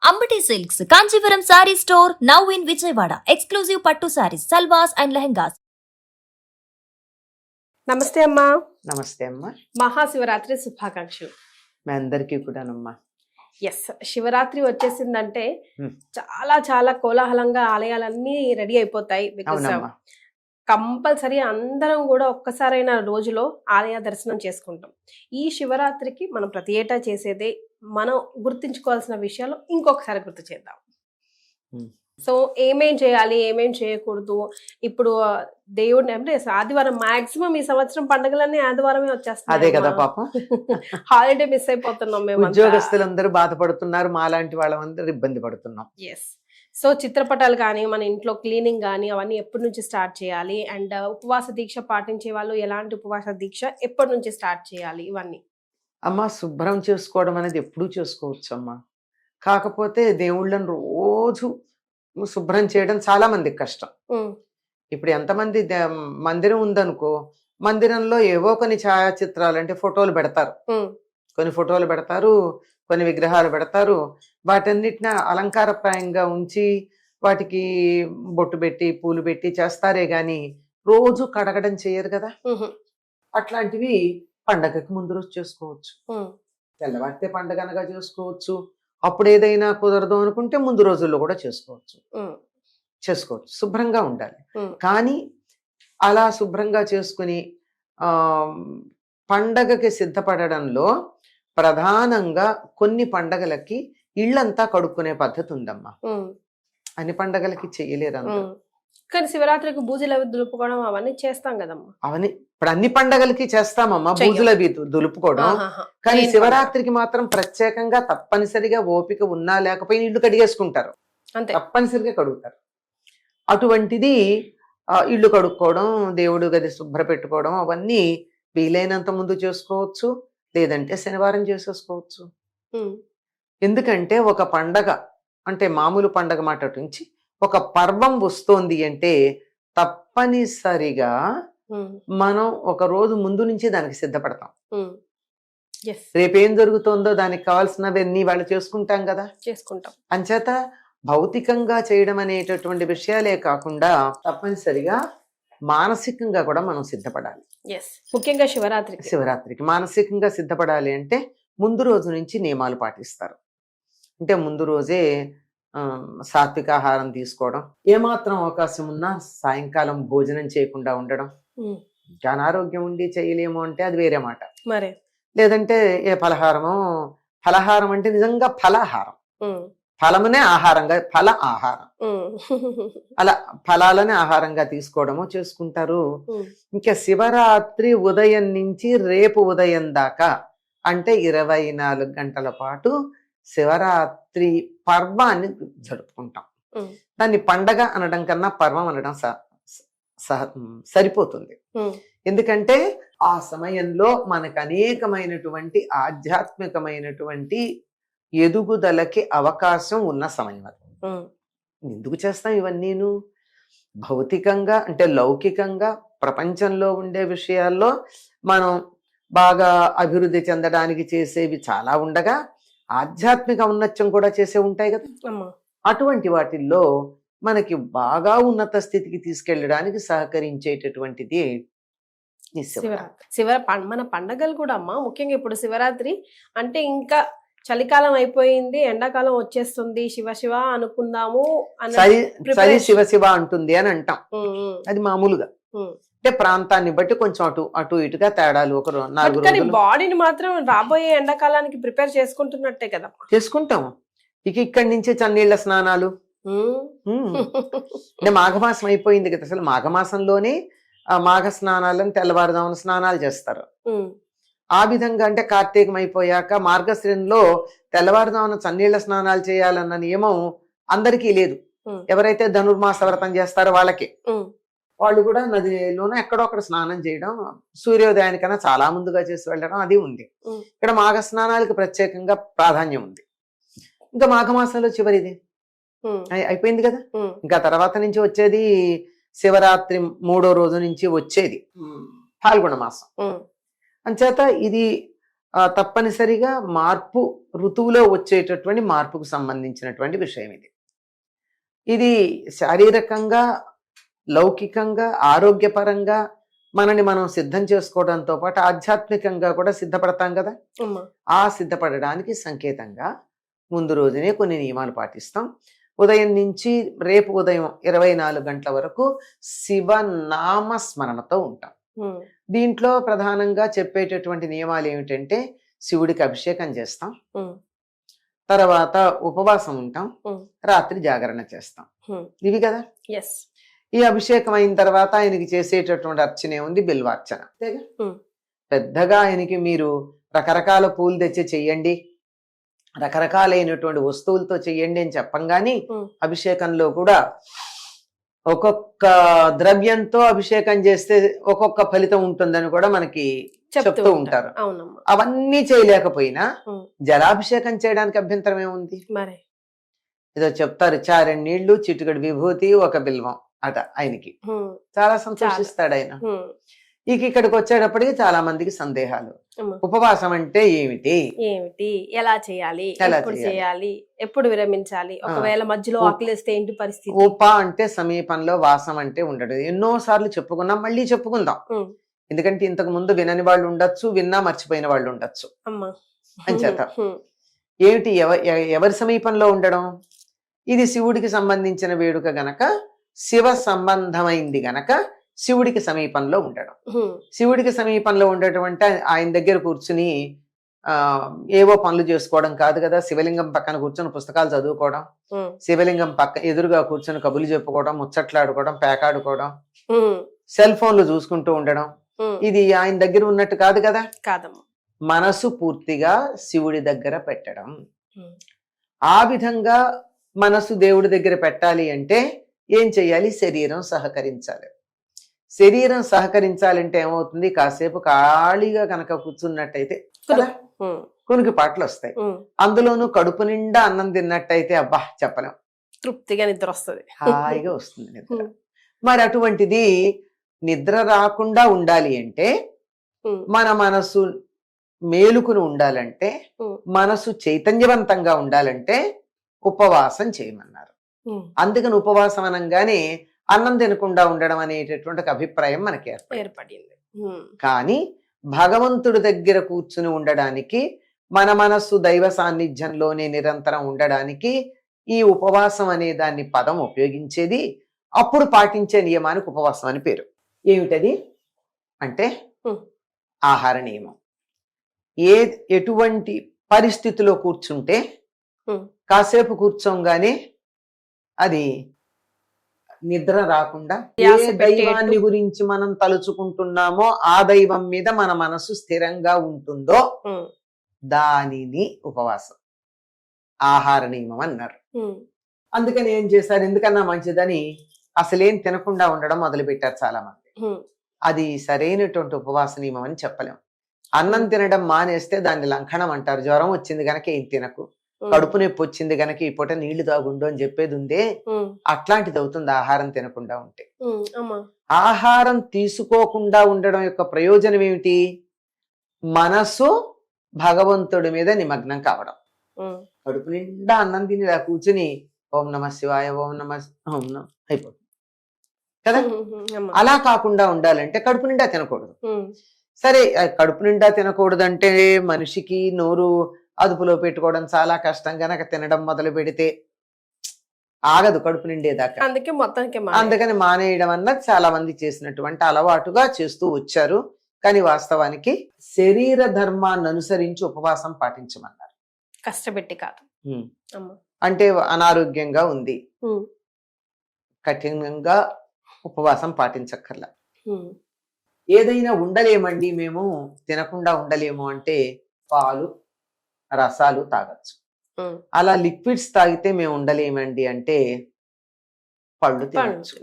Ambati Silks, Kanchipuram Saree Store, now in Vijayawada. Exclusive Pattu Sarees, Salwas and Lehengas. నమస్తే అమ్మా. నమస్తే అమ్మా. మహాశివరాత్రి శుభాకాంక్షలు మీ అందరికీ కూడానమ్మా. ఎస్, శివరాత్రి వచ్చేసిందంటే చాలా చాలా కోలాహలంగా ఆలయాలన్నీ రెడీ అయిపోతాయి. బికాస్ కంపల్సరీ అందరం కూడా ఒక్కసారైనా రోజులో ఆలయ దర్శనం చేసుకుంటాం. ఈ శివరాత్రికి మనం ప్రతి ఏటా చేసేదే, మనం గుర్తించుకోవాల్సిన విషయాలు ఇంకొకసారి గుర్తు చేద్దాం. సో ఏమేం చేయాలి, ఏమేం చేయకూడదు. ఇప్పుడు దేవుడిని అంటే ఆదివారం మాక్సిమం ఈ సంవత్సరం పండుగలన్నీ ఆదివారమే వచ్చేస్తాయి. అదే కదా పాపం, హాలిడే మిస్ అయిపోతున్నాం మేము. ఉద్యోగస్తులందరూ బాధపడుతున్నారు, మాలాంటి వాళ్ళందరూ ఇబ్బంది పడుతున్నాం. ఎస్. సో చిత్రపటాలు కానీ, మన ఇంట్లో క్లీనింగ్ కానీ అవన్నీ ఎప్పటి నుంచి స్టార్ట్ చేయాలి, అండ్ ఉపవాస దీక్ష పాటించే వాళ్ళు ఎలాంటి ఉపవాస దీక్ష ఎప్పటి నుంచి స్టార్ట్ చేయాలి, ఇవన్నీ. అమ్మ, శుభ్రం చేసుకోవడం అనేది ఎప్పుడూ చేసుకోవచ్చు అమ్మా. కాకపోతే దేవుళ్ళని రోజు శుభ్రం చేయడం చాలా మందికి కష్టం. ఇప్పుడు ఎంతమంది మందిరం ఉందనుకో, మందిరంలో ఏవో కొన్ని ఛాయాచిత్రాలు అంటే ఫోటోలు పెడతారు, కొన్ని ఫోటోలు పెడతారు, కొన్ని విగ్రహాలు పెడతారు. వాటన్నిటిని అలంకారప్రాయంగా ఉంచి వాటికి బొట్టు పెట్టి పూలు పెట్టి చేస్తారే గాని రోజు కడగడం చేయరు కదా. అట్లాంటివి పండగకి ముందు రోజు చేసుకోవచ్చు, తెల్లవారితే పండగ అనగా చేసుకోవచ్చు. అప్పుడు ఏదైనా కుదరదు అనుకుంటే ముందు రోజుల్లో కూడా చేసుకోవచ్చు. శుభ్రంగా ఉండాలి. కానీ అలా శుభ్రంగా చేసుకుని పండగకి సిద్ధపడడంలో ప్రధానంగా కొన్ని పండగలకి ఇళ్ళంతా కడుక్కునే పద్ధతి ఉందమ్మా. అన్ని పండగలకి చెయ్యలేరు అందరూ. కానీ శివరాత్రికి బూజులు అవి దులుపుకోవడం అవన్నీ చేస్తాం కదమ్మా. అవన్నీ ఇప్పుడు అన్ని పండగలకి చేస్తామమ్మా, బూజులు అవి దులుపుకోవడం. కానీ శివరాత్రికి మాత్రం ప్రత్యేకంగా తప్పనిసరిగా ఓపిక ఉన్నా లేకపోయినా ఇల్లు కడిగేసుకుంటారు, తప్పనిసరిగా కడుగుతారు. అటువంటిది ఇల్లు కడుక్కోవడం, దేవుడు గది శుభ్ర పెట్టుకోవడం అవన్నీ వీలైనంత ముందు చేసుకోవచ్చు, లేదంటే శనివారం చేసేసుకోవచ్చు. ఎందుకంటే ఒక పండగ అంటే మామూలు పండగ మాట నుంచి ఒక పర్వం వస్తోంది అంటే తప్పనిసరిగా మనం ఒక రోజు ముందు నుంచి దానికి సిద్ధపడతాం. రేపేం జరుగుతుందో దానికి కావాల్సినవన్నీ వాళ్ళు చేసుకుంటాం కదా, చేసుకుంటాం. అంచేత భౌతికంగా చేయడం అనేటటువంటి విషయాలే కాకుండా తప్పనిసరిగా మానసికంగా కూడా మనం సిద్ధపడాలి. ముఖ్యంగా శివరాత్రికి మానసికంగా సిద్ధపడాలి అంటే ముందు రోజు నుంచి నియమాలు పాటిస్తారు. అంటే ముందు రోజే సాత్విక ఆహారం తీసుకోవడం, ఏమాత్రం అవకాశం ఉన్నా సాయంకాలం భోజనం చేయకుండా ఉండడం. ఇంకా అనారోగ్యం ఉండి చేయలేము అంటే అది వేరే మాట. మరి లేదంటే ఏ ఫలహారం అంటే నిజంగా ఫలాహారం, ఫలమునే ఆహారంగా, ఫల ఆహారం, అలా ఫలాలనే ఆహారంగా తీసుకోవడము చేసుకుంటారు. ఇంకా శివరాత్రి ఉదయం నుంచి రేపు ఉదయం దాకా అంటే 24 గంటల పాటు శివరాత్రి పర్వాన్ని జరుపుకుంటాం. దాన్ని పండగ అనడం కన్నా పర్వం అనడం సరిపోతుంది. ఎందుకంటే ఆ సమయంలో మనకు అనేకమైనటువంటి ఆధ్యాత్మికమైనటువంటి ఎదుగుదలకి అవకాశం ఉన్న సమయం అది. ఎందుకు చేస్తాం ఇవన్నీను? భౌతికంగా అంటే లౌకికంగా ప్రపంచంలో ఉండే విషయాల్లో మనం బాగా అభివృద్ధి చెందడానికి చేసేవి చాలా ఉండగా ఆధ్యాత్మిక ఔన్నత్యం కూడా చేసే ఉంటాయి కదా. అటువంటి వాటిల్లో మనకి బాగా ఉన్నత స్థితికి తీసుకెళ్ళడానికి సహకరించేటటువంటిది మన పండగలు కూడా అమ్మా. ముఖ్యంగా ఇప్పుడు శివరాత్రి అంటే ఇంకా చలికాలం అయిపోయింది, ఎండాకాలం వచ్చేస్తుంది, శివ శివ అనుకుందాము సరి శివ శివ అంటుంది అని అంటాం. అది మామూలుగా అంటే ప్రాంతాన్ని బట్టి కొంచెం అటు ఇటుగా తేడాలు. ఒక 4 రోజులు బాడీని మాత్రం రాబోయే ఎండాకాలానికి ప్రిపేర్ చేసుకుంటున్నట్టే కదా. చేసుకుంటాం. ఇక్కడి నుంచి చన్నీళ్ల స్నానాలు. అంటే మాఘమాసం అయిపోయింది కదా, అసలు మాఘమాసంలోనే మాఘ స్నానాలను తెల్లవారుదామున స్నానాలు చేస్తారు. ఆ విధంగా అంటే కార్తీకం అయిపోయాక మార్గశిరంలో తెల్లవారుదామున చన్నీళ్ల స్నానాలు చేయాలన్న నియమం అందరికీ లేదు. ఎవరైతే ధనుర్మాస వ్రతం చేస్తారో వాళ్ళకి, వాళ్ళు కూడా నదిలోనే ఎక్కడో అక్కడ స్నానం చేయడం, సూర్యోదయానికన్నా చాలా ముందుగా చేసి వెళ్ళడం అది ఉంది. ఇక్కడ మాఘ స్నానాలకు ప్రత్యేకంగా ప్రాధాన్యం ఉంది. ఇంకా మాఘమాసంలో చివరిది అయిపోయింది కదా. ఇంకా తర్వాత నుంచి వచ్చేది శివరాత్రి 3వ రోజు నుంచి వచ్చేది ఫాల్గుణ మాసం. అంచేత ఇది తప్పనిసరిగా మార్పు, ఋతువులో వచ్చేటటువంటి మార్పుకు సంబంధించినటువంటి విషయం ఇది. ఇది శారీరకంగా, లౌకికంగా, ఆరోగ్యపరంగా మనని మనం సిద్ధం చేసుకోవడంతో పాటు ఆధ్యాత్మికంగా కూడా సిద్ధపడతాం కదా. ఆ సిద్ధపడడానికి సంకేతంగా ముందు రోజునే కొన్ని నియమాలు పాటిస్తాం. ఉదయం నుంచి రేపు ఉదయం 24 గంటల వరకు శివనామ స్మరణతో ఉంటాం. దీంట్లో ప్రధానంగా చెప్పేటటువంటి నియమాలు ఏమిటంటే, శివుడికి అభిషేకం చేస్తాం, తర్వాత ఉపవాసం ఉంటాం, రాత్రి జాగరణ చేస్తాం. ఇవి కదా. ఈ అభిషేకం అయిన తర్వాత ఆయనకి చేసేటటువంటి అర్చనే ఉంది, బిల్వార్చన. పెద్దగా ఆయనకి మీరు రకరకాల పూలు తెచ్చి చెయ్యండి, రకరకాలైనటువంటి వస్తువులతో చెయ్యండి అని చెప్పంగాని అభిషేకంలో కూడా ఒక్కొక్క ద్రవ్యంతో అభిషేకం చేస్తే ఒక్కొక్క ఫలితం ఉంటుందని కూడా మనకి చెప్తూ ఉంటారు. అవన్నీ చేయలేకపోయినా జలాభిషేకం చేయడానికి అభ్యంతరం ఏముంది? ఏదో చెప్తారు, చారెడు నీళ్లు, చిటికెడు విభూతి, ఒక బిల్వం అట. ఆయనకి చాలా సంతోషిస్తాడు ఆయన. ఇక్కడికి వచ్చేటప్పటికి చాలా మందికి సందేహాలు. ఉపవాసం అంటే ఏమిటి, ఎలా చేయాలి, ఎప్పుడు విరమించాలి, ఒకవేళ మధ్యలో ఆకలిస్తే ఏంటి పరిస్థితి? ఉప అంటే సమీపంలో, వాసం అంటే ఉండడు. ఎన్నో సార్లు చెప్పుకున్నాం, మళ్ళీ చెప్పుకుందాం. ఎందుకంటే ఇంతకు ముందు వినని వాళ్ళు ఉండొచ్చు, విన్నా మర్చిపోయిన వాళ్ళు ఉండొచ్చు. అంచేత ఏమిటి, ఎవరి సమీపంలో ఉండడం? ఇది శివుడికి సంబంధించిన వేడుక గనక, శివ సంబంధమైంది గనక శివుడికి సమీపంలో ఉండడం. శివుడికి సమీపంలో ఉండటం ఆయన దగ్గర కూర్చుని ఏవో పనులు చేసుకోవడం కాదు కదా. శివలింగం పక్కన కూర్చొని పుస్తకాలు చదువుకోవడం, శివలింగం ఎదురుగా కూర్చొని కబుర్లు చెప్పుకోవడం, ముచ్చట్లాడుకోవడం, పేకాడుకోవడం, సెల్ ఫోన్లు చూసుకుంటూ ఉండడం, ఇది ఆయన దగ్గర ఉన్నట్టు కాదు కదా. మనసు పూర్తిగా శివుడి దగ్గర పెట్టడం. ఆ విధంగా మనసు దేవుడి దగ్గర పెట్టాలి అంటే ఏం చెయ్యాలి? శరీరం సహకరించాలి. శరీరం సహకరించాలంటే ఏమవుతుంది? కాసేపు ఖాళీగా కనుక కూర్చున్నట్టయితే కొనికి పాటలు వస్తాయి. అందులోనూ కడుపు నిండా అన్నం తిన్నట్టయితే అబ్బా చెప్పలేం, తృప్తిగా నిద్ర వస్తుంది, హాయిగా వస్తుంది నిద్ర. మరి అటువంటిది నిద్ర రాకుండా ఉండాలి అంటే, మన మనసు మేలుకుని ఉండాలంటే, మనసు చైతన్యవంతంగా ఉండాలంటే ఉపవాసం చేయమన్నారు. అందుకని ఉపవాసం అనగానే అన్నం తినకుండా ఉండడం అనేటటువంటి ఒక అభిప్రాయం మనకి ఏర్పడింది. కానీ భగవంతుడి దగ్గర కూర్చుని ఉండడానికి, మన మనస్సు దైవ సాన్నిధ్యంలోనే నిరంతరం ఉండడానికి ఈ ఉపవాసం అనే దాన్ని పదం ఉపయోగించేది. అప్పుడు పాటించే నియమానికి ఉపవాసం అని పేరు. ఏమిటది అంటే ఆహార నియమం. ఎటువంటి పరిస్థితిలో కూర్చుంటే కాసేపు కూర్చోగానే అది నిద్ర రాకుండా, ఏ దైవాన్ని గురించి మనం తలుచుకుంటున్నామో ఆ దైవం మీద మన మనసు స్థిరంగా ఉంటుందో దానిని ఉపవాసం, ఆహార నియమం అన్నారు. అందుకని ఏం చేశారు? ఎందుకన్నా మంచిదని అసలేం తినకుండా ఉండడం మొదలు పెట్టారు చాలా మంది. అది సరైనటువంటి ఉపవాస నియమం అని చెప్పలేం. అన్నం తినడం మానేస్తే దాన్ని లంఘనం అంటారు. జ్వరం వచ్చింది గనక ఏం తినకు, కడుపు నొప్పి వచ్చింది గనక ఈ పూట నీళ్లు తాగుండు అని చెప్పేది ఉందే, అట్లాంటిది అవుతుంది ఆహారం తినకుండా ఉంటే. ఆహారం తీసుకోకుండా ఉండడం యొక్క ప్రయోజనం ఏమిటి? మనసు భగవంతుడి మీద నిమగ్నం కావడం. కడుపు నిండా అన్నం తిని కూర్చుని ఓం నమ శివాయ, ఓం నమ అయిపోతుంది కదా. అలా కాకుండా ఉండాలంటే కడుపు నిండా తినకూడదు. సరే, కడుపు నిండా తినకూడదంటే మనిషికి నోరు అదుపులో పెట్టుకోవడం చాలా కష్టం గనక తినడం మొదలు పెడితే ఆగదు కడుపు నిండేదాకా. అందుకని మానేయడం అన్నది చాలా మంది చేసినటువంటి అలవాటుగా చేస్తూ వచ్చారు. కానీ వాస్తవానికి శరీర ధర్మాన్ని అనుసరించి ఉపవాసం పాటించమన్నారు, కష్టపెట్టి కాదు. అంటే అనారోగ్యంగా ఉంది, కఠినంగా ఉపవాసం పాటించక్కర్లా. ఏదైనా ఉండలేమండి మేము, తినకుండా ఉండలేము అంటే పాలు, రసాలు తాగొచ్చు. అలా లిక్విడ్స్ తాగితే మేము ఉండలేమండి అంటే పళ్ళు తినచ్చు.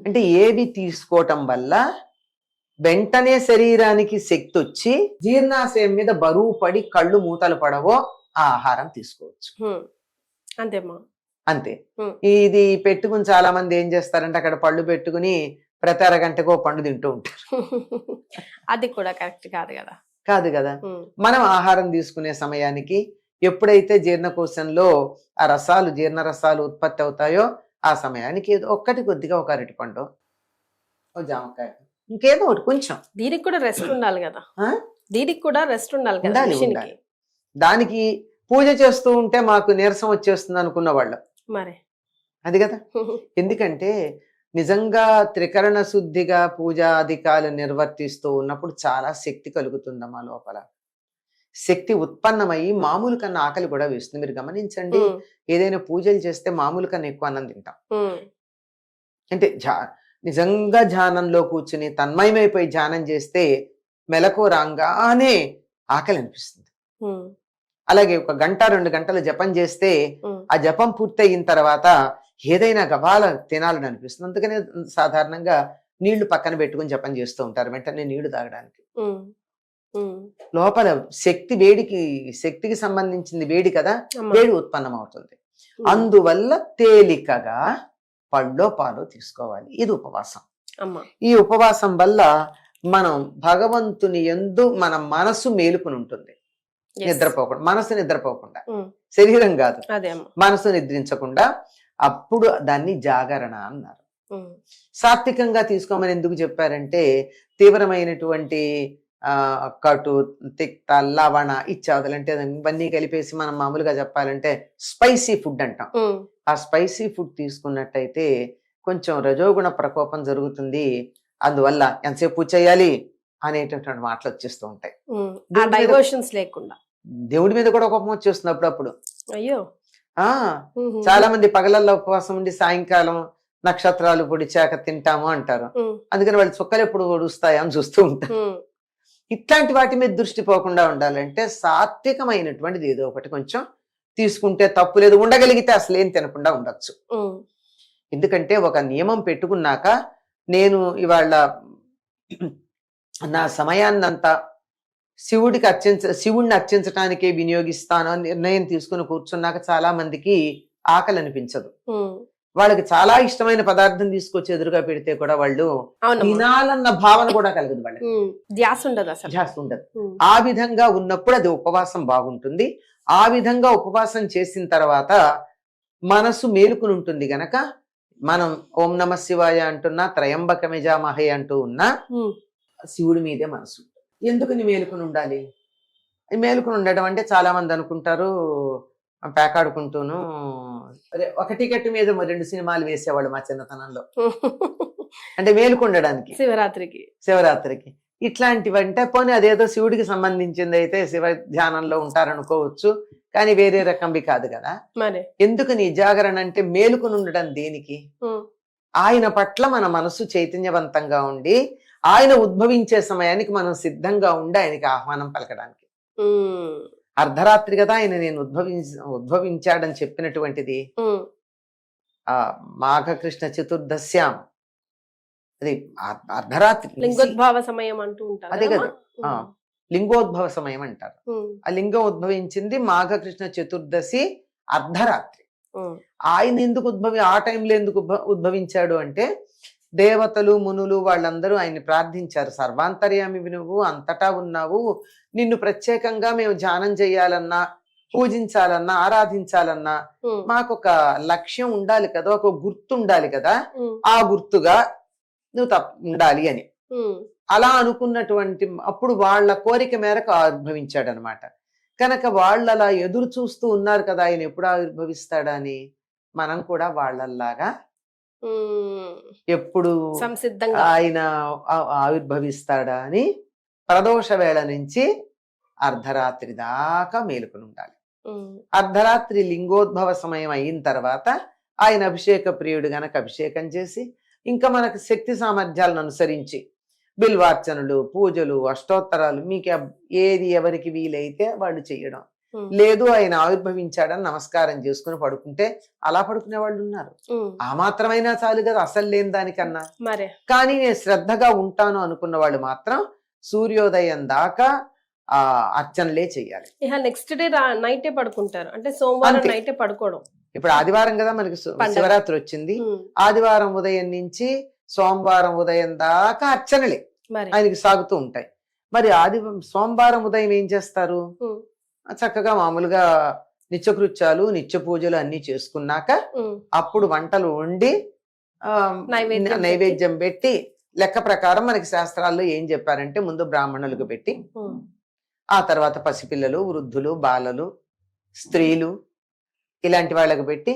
అంటే ఏవి తీసుకోవటం వల్ల వెంటనే శరీరానికి శక్తి వచ్చి జీర్ణాశయం మీద బరువు పడి కళ్ళు మూతలు పడవో ఆ ఆహారం తీసుకోవచ్చు. అంతే. ఇది పెట్టుకుని చాలా మంది ఏం చేస్తారంటే అక్కడ పళ్ళు పెట్టుకుని ప్రతి అరగంటకో పండు తింటూ ఉంటారు. అది కూడా కరెక్ట్ కాదు కదా. కాదు కదా. మనం ఆహారం తీసుకునే సమయానికి ఎప్పుడైతే జీర్ణకోశంలో ఆ రసాలు జీర్ణ రసాలు ఉత్పత్తి అవుతాయో ఆ సమయానికి ఏదో ఒక్కటి కొద్దిగా ఒక అరటిపండు, ఓ జామకాయ, ఇంకేదో ఒకటి కొంచెం. దీనికి కూడా రెస్ట్ ఉండాలి కదా. ఆ? దీనికి కూడా రెస్ట్ ఉండాలి కదా ఉండాలి, machine ఉండాలి. కి. దానికి పూజ చేస్తూ ఉంటే మాకు నీరసం వచ్చేస్తుంది అనుకున్న వాళ్ళం మరి అది కదా. ఎందుకంటే నిజంగా త్రికరణ శుద్ధిగా పూజాధికాలు నిర్వర్తిస్తూ ఉన్నప్పుడు చాలా శక్తి కలుగుతుందమ్మా లోపల. శక్తి ఉత్పన్నమయ్యి మామూలు కన్నా ఆకలి కూడా వేస్తుంది. మీరు గమనించండి, ఏదైనా పూజలు చేస్తే మామూలు కన్నా ఎక్కువ అన్నం తింటాం. అంటే నిజంగా ధ్యానంలో కూర్చుని తన్మయమైపోయి ధ్యానం చేస్తే మెలకు రాగానే ఆకలి అనిపిస్తుంది. అలాగే 1 గంట 2 గంటలు జపం చేస్తే ఆ జపం పూర్తయిన తర్వాత ఏదైనా గబాల తినాలని అనిపిస్తుంది. అందుకనే సాధారణంగా నీళ్లు పక్కన పెట్టుకుని జపం చేస్తూ ఉంటారు, వెంటనే నీళ్లు తాగడానికి. లోపల శక్తి శక్తికి సంబంధించింది వేడి కదా, వేడి ఉత్పన్నం అవుతుంది. అందువల్ల తేలికగా పళ్ళో పాలో తీసుకోవాలి. ఇది ఉపవాసం. ఈ ఉపవాసం వల్ల మనం భగవంతుని యందు మన మనసు మేలుకుని ఉంటుంది. నిద్రపోకుండా, మనసు నిద్రపోకుండా, శరీరం కాదు, మనసు నిద్రించకుండా, అప్పుడు దాన్ని జాగరణ అన్నారు. సాత్వికంగా తీసుకోమని ఎందుకు చెప్పారంటే తీవ్రమైనటువంటి కటు, తిక్త, లవణ ఇత్యాదులు అంటే ఇవన్నీ కలిపేసి మనం మామూలుగా చెప్పాలంటే స్పైసీ ఫుడ్ అంటాం. ఆ స్పైసీ ఫుడ్ తీసుకున్నట్టయితే కొంచెం రజోగుణ ప్రకోపం జరుగుతుంది. అందువల్ల ఎంతసేపు పూజ చేయాలి అనేటటువంటి మాటలు వచ్చేస్తూ ఉంటాయి. లేకుండా దేవుడి మీద కూడా కోపం వచ్చేస్తుంది అప్పుడప్పుడు. అయ్యో, చాలా మంది పగలల్లో ఉపవాసం ఉండి సాయంకాలం నక్షత్రాలు పొడిచాక తింటాము అంటారు. అందుకని వాళ్ళు చుక్కలు ఎప్పుడు పొడుస్తాయా అని చూస్తూ ఉంటారు. ఇట్లాంటి వాటి మీద దృష్టి పోకుండా ఉండాలంటే సాత్వికమైనటువంటిది ఏదో ఒకటి కొంచెం తీసుకుంటే తప్పు లేదు. ఉండగలిగితే అసలు ఏం తినకుండా ఉండొచ్చు. ఎందుకంటే ఒక నియమం పెట్టుకున్నాక నేను ఇవాళ నా సమయాన్నంతా శివుడిని అర్చించటానికే వినియోగిస్తాను అని నిర్ణయం తీసుకుని కూర్చున్నాక చాలా మందికి ఆకలి అనిపించదు. వాళ్ళకి చాలా ఇష్టమైన పదార్థం తీసుకొచ్చి ఎదురుగా పెడితే కూడా వాళ్ళు తినాలన్న భావన కూడా కలగదు, వాళ్ళకి ధ్యాస ఉండదు. ఆ విధంగా ఉన్నప్పుడు అది ఉపవాసం బాగుంటుంది. ఆ విధంగా ఉపవాసం చేసిన తర్వాత మనసు మేలుకుని ఉంటుంది గనక మనం ఓం నమ శివాయ అంటున్నా, త్రయంబకమిజామహే అంటూ ఉన్నా శివుడి మీదే మనసు. ఎందుకని మేలుకుని ఉండాలి? మేలుకుని ఉండడం అంటే చాలా మంది అనుకుంటారు పేకాడుకుంటూను, ఒక టికెట్ మీద 2 సినిమాలు వేసేవాళ్ళు మా చిన్నతనంలో. అంటే మేలుకుండడానికి శివరాత్రికి ఇట్లాంటివంటే పోనీ అదేదో శివుడికి సంబంధించింది అయితే శివ ధ్యానంలో ఉంటారనుకోవచ్చు, కానీ వేరే రకంవి కాదు కదా. ఎందుకు నీ జాగరణ అంటే మేలుకుని ఉండడం దేనికి? ఆయన పట్ల మన మనసు చైతన్యవంతంగా ఉండి ఆయన ఉద్భవించే సమయానికి మనం సిద్ధంగా ఉండి ఆయనకి ఆహ్వానం పలకడానికి. అర్ధరాత్రి కదా ఆయన నేను ఉద్భవించాడని చెప్పినటువంటిది. మాఘకృష్ణ చతుర్దశ్యాం, అది అర్ధరాత్రి లింగోద్భవ సమయం అంటూ ఉంటారు. అదే కదా, లింగోద్భవ సమయం అంటారు. ఆ లింగం ఉద్భవించింది మాఘకృష్ణ చతుర్దశి అర్ధరాత్రి. ఆయన ఎందుకు ఆ టైంలో ఎందుకు ఉద్భవించాడు అంటే దేవతలు మునులు వాళ్ళందరూ ఆయన్ని ప్రార్థించారు. సర్వాంతర్యామి నువ్వు, అంతటా ఉన్నావు, నిన్ను ప్రత్యేకంగా మేము ధ్యానం చేయాలన్నా, పూజించాలన్నా, ఆరాధించాలన్నా మాకు ఒక లక్ష్యం ఉండాలి కదా, ఒక గుర్తు ఉండాలి కదా, ఆ గుర్తుగా నువ్వు ఉండాలి అని అలా అనుకున్నటువంటి అప్పుడు వాళ్ళ కోరిక మేరకు ఆవిర్భవించాడు అనమాట. కనుక వాళ్ళు అలా ఎదురు చూస్తూ ఉన్నారు కదా ఆయన ఎప్పుడు ఆవిర్భవిస్తాడా అని. మనం కూడా వాళ్ళల్లాగా ఎప్పుడు ఆయన ఆవిర్భవిస్తాడా అని ప్రదోష వేళ నుంచి అర్ధరాత్రి దాకా మేలుకుని ఉండాలి. అర్ధరాత్రి లింగోద్భవ సమయం అయిన తర్వాత ఆయన అభిషేక ప్రియుడు గనక అభిషేకం చేసి ఇంకా మనకు శక్తి సామర్థ్యాలను అనుసరించి బిల్వార్చనలు, పూజలు, అష్టోత్తరాలు మీకు ఏది ఎవరికి వీలైతే వాళ్ళు చేయడం. లేదు ఆయన ఆవిర్భవించాడని నమస్కారం చేసుకుని పడుకుంటే అలా పడుకునే వాళ్ళు ఉన్నారు. ఆ మాత్రమైనా చాలు కదా, అసలు లేని దానికన్నా. కానీ నేను శ్రద్ధగా ఉంటాను అనుకున్న వాళ్ళు మాత్రం సూర్యోదయం దాకా అర్చనలే చెయ్యాలి. నెక్స్ట్ డే నైటే పడుకుంటారు, అంటే సోమవారం నైటే పడుకోవడం. ఇప్పుడు ఆదివారం కదా మనకి శివరాత్రి వచ్చింది, ఆదివారం ఉదయం నుంచి సోమవారం ఉదయం దాకా అర్చనలే ఆయనకి సాగుతూ ఉంటాయి. మరి సోమవారం ఉదయం ఏం చేస్తారు? చక్కగా మామూలుగా నిత్యకృత్యాలు నిత్య పూజలు అన్ని చేసుకున్నాక అప్పుడు వంటలు వండి నైవేద్యం పెట్టి, లెక్క ప్రకారం మనకి శాస్త్రాల్లో ఏం చెప్పారంటే ముందు బ్రాహ్మణులకు పెట్టి, ఆ తర్వాత పసిపిల్లలు, వృద్ధులు, బాలలు, స్త్రీలు ఇలాంటి వాళ్ళకు పెట్టి,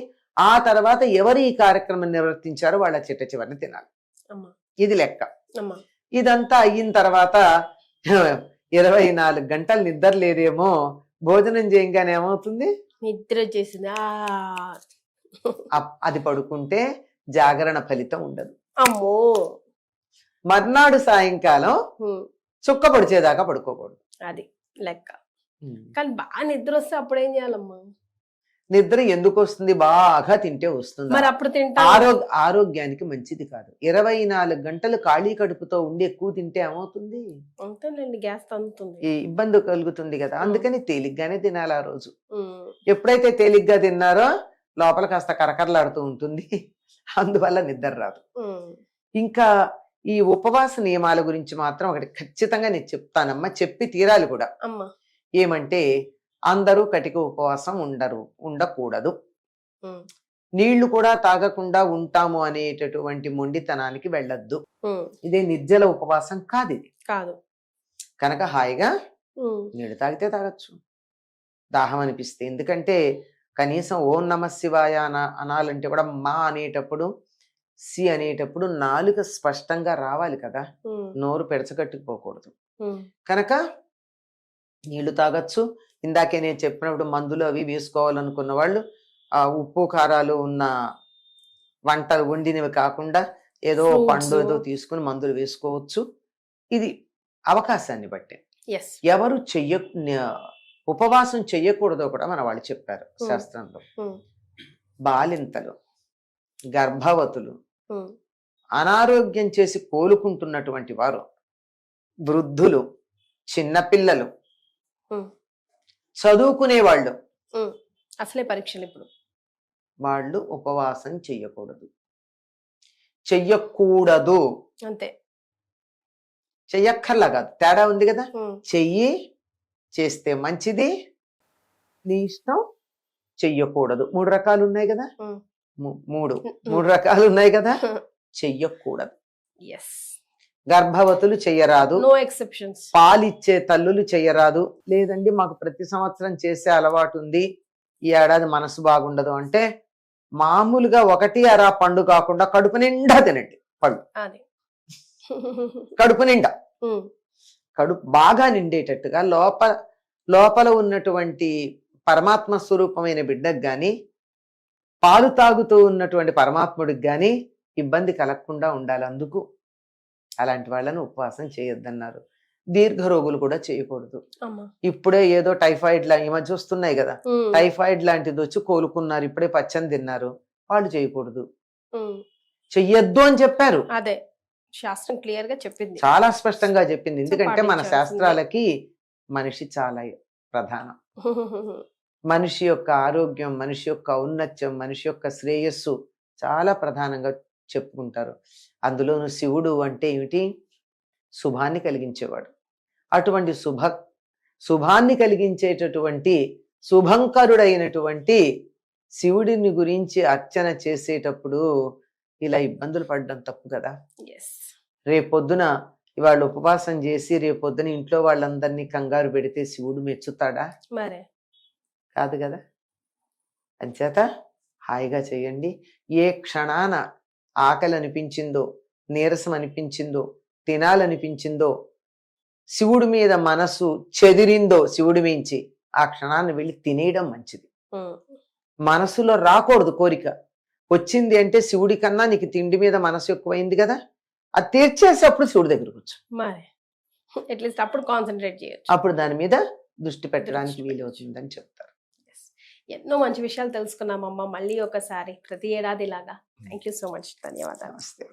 ఆ తర్వాత ఎవరు ఈ కార్యక్రమం నిర్వర్తించారో వాళ్ళ చిట్ట చివరిని తినాలి. ఇది లెక్క. ఇదంతా అయిన తర్వాత 24 గంటలు నిద్ర లేదేమో, భోజనం చేయంగానే ఏమవుతుంది? నిద్ర చేసింది. అది పడుకుంటే జాగరణ ఫలితం ఉండదు. అమ్మో. మర్నాడు సాయంకాలం చుక్క పొడిచేదాకా పడుకోకూడదు. అది లెక్క. కానీ బాగా నిద్ర వస్తే అప్పుడు ఏం చేయాలమ్మా? నిద్ర ఎందుకు వస్తుంది? బాగా తింటే వస్తుంది. మరి అప్పుడు తింటా ఆరోగ్యానికి మంచిది కాదు. 24 గంటలు ఖాళీ కడుపుతో ఉండి ఎక్కువ తింటే ఏమవుతుంది? గ్యాస్ అందుతుంది, ఇబ్బంది కలుగుతుంది కదా. అందుకని తేలిగ్గానే తినాలి ఆ రోజు. ఎప్పుడైతే తేలిగ్గా తిన్నారో లోపల కాస్త కరకరలాడుతూ ఉంటుంది, అందువల్ల నిద్ర రాదు. ఇంకా ఈ ఉపవాస నియమాల గురించి మాత్రం ఒకటి ఖచ్చితంగా నేను చెప్తానమ్మా, చెప్పి తీరాలి కూడా. ఏమంటే అందరూ కటిక ఉపవాసం ఉండకూడదు. నీళ్లు కూడా తాగకుండా ఉంటాము అనేటటువంటి మొండితనానికి వెళ్ళొద్దు. ఇదే నిర్జల ఉపవాసం కాదు, ఇది కాదు. కనుక హాయిగా నీళ్లు తాగితే తాగొచ్చు, దాహం అనిపిస్తే. ఎందుకంటే కనీసం ఓం నమ శివాయ అనాలంటే కూడా మా అనేటప్పుడు, సి అనేటప్పుడు నాలుక స్పష్టంగా రావాలి కదా, నోరు పెడచగట్టుకుపోకూడదు. కనుక నీళ్లు తాగొచ్చు. ఇందాకే నేను చెప్పినప్పుడు మందులు అవి వేసుకోవాలనుకున్న వాళ్ళు ఆ ఉప్పు కారాలు ఉన్న వంటలు వండినవి కాకుండా ఏదో పండు ఏదో తీసుకుని మందులు వేసుకోవచ్చు. ఇది అవకాశాన్ని బట్టి. ఎవరు ఉపవాసం చెయ్యకూడదో కూడా మన వాళ్ళు చెప్పారు శాస్త్రంలో. బాలింతలు, గర్భవతులు, అనారోగ్యం చేసి కోలుకుంటున్నటువంటి వారు, వృద్ధులు, చిన్నపిల్లలు, చదువుకునే వాళ్ళు, అసలే పరీక్షలు ఇప్పుడు, వాళ్ళు ఉపవాసం చెయ్యకూడదు. చెయ్యకూడదు అంతే, చెయ్యక్కర్లా కాదు, తేడా ఉంది కదా. చెయ్యి, చేస్తే మంచిది, నీ ఇష్టం. చెయ్యకూడదు 3 రకాలు ఉన్నాయి కదా, మూడు రకాలు ఉన్నాయి కదా. చెయ్యకూడదు. గర్భవతులు చెయ్యరాదు, నో ఎక్సెప్షన్స్. పాలిచ్చే తల్లులు చెయ్యరాదు. లేదండి మాకు ప్రతి సంవత్సరం చేసే అలవాటు ఉంది, ఈ ఏడాది మనసు బాగుండదు అంటే మామూలుగా 1 అరా పండు కాకుండా కడుపు నిండా తినండి పళ్ళు. కడుపు నిండా, కడుపు బాగా నిండేటట్టుగా లోపల ఉన్నటువంటి పరమాత్మ స్వరూపమైన బిడ్డకు గాని, పాలు తాగుతూ ఉన్నటువంటి పరమాత్ముడికి గాని ఇబ్బంది కలగకుండా ఉండాలి. అందుకు అలాంటి వాళ్ళని ఉపవాసం చేయొద్దన్నారు. దీర్ఘ రోగులు కూడా చేయకూడదు. ఇప్పుడే ఏదో టైఫాయిడ్ ఈ మధ్య వస్తున్నాయి కదా, టైఫాయిడ్ లాంటిది వచ్చి కోలుకున్నారు, ఇప్పుడే పచ్చని తిన్నారు, వాళ్ళు చేయకూడదు. చెయ్యొద్దు అని చెప్పారు. అదే శాస్త్రం క్లియర్ గా చెప్పింది, చాలా స్పష్టంగా చెప్పింది. ఎందుకంటే మన శాస్త్రాలకి మనిషి చాలా ప్రధానం. మనిషి యొక్క ఆరోగ్యం, మనిషి యొక్క ఔన్నత్యం, మనిషి యొక్క శ్రేయస్సు చాలా ప్రధానంగా చెప్పుకుంటారు. అందులోనూ శివుడు అంటే ఏమిటి? శుభాన్ని కలిగించేవాడు. అటువంటి శుభాన్ని కలిగించేటటువంటి శుభంకరుడైనటువంటి శివుడిని గురించి అర్చన చేసేటప్పుడు ఇలా ఇబ్బందులు పడడం తప్పు కదా. రేపొద్దున ఇవాళ ఉపవాసం చేసి రేపొద్దున ఇంట్లో వాళ్ళందరినీ కంగారు పెడితే శివుడు మెచ్చుతాడా? కాదు కదా. అంచేత హాయిగా చేయండి. ఏ క్షణాన ఆకలి అనిపించిందో, నీరసం అనిపించిందో, తినాలనిపించిందో, శివుడి మీద మనసు చెదిరిందో శివుడి మించి, ఆ క్షణాన్ని వెళ్ళి తినేయడం మంచిది. మనసులో రాకూడదు కోరిక. వచ్చింది అంటే శివుడి కన్నా నీకు తిండి మీద మనసు ఎక్కువైంది కదా, అది తీర్చేసేప్పుడు శివుడి దగ్గరకు వచ్చు. అప్పుడు కాన్సన్ట్రేట్ చేయొచ్చు, అప్పుడు దాని మీద దృష్టి పెట్టడానికి వీలవుతుందని చెప్తారు. ఎన్నో మంచి విషయాలు తెలుసుకున్నామమ్మా. మళ్ళీ ఒకసారి ప్రతి ఏడాది లాగా. Thank you so much. ధన్యవాదాలు. నమస్తే.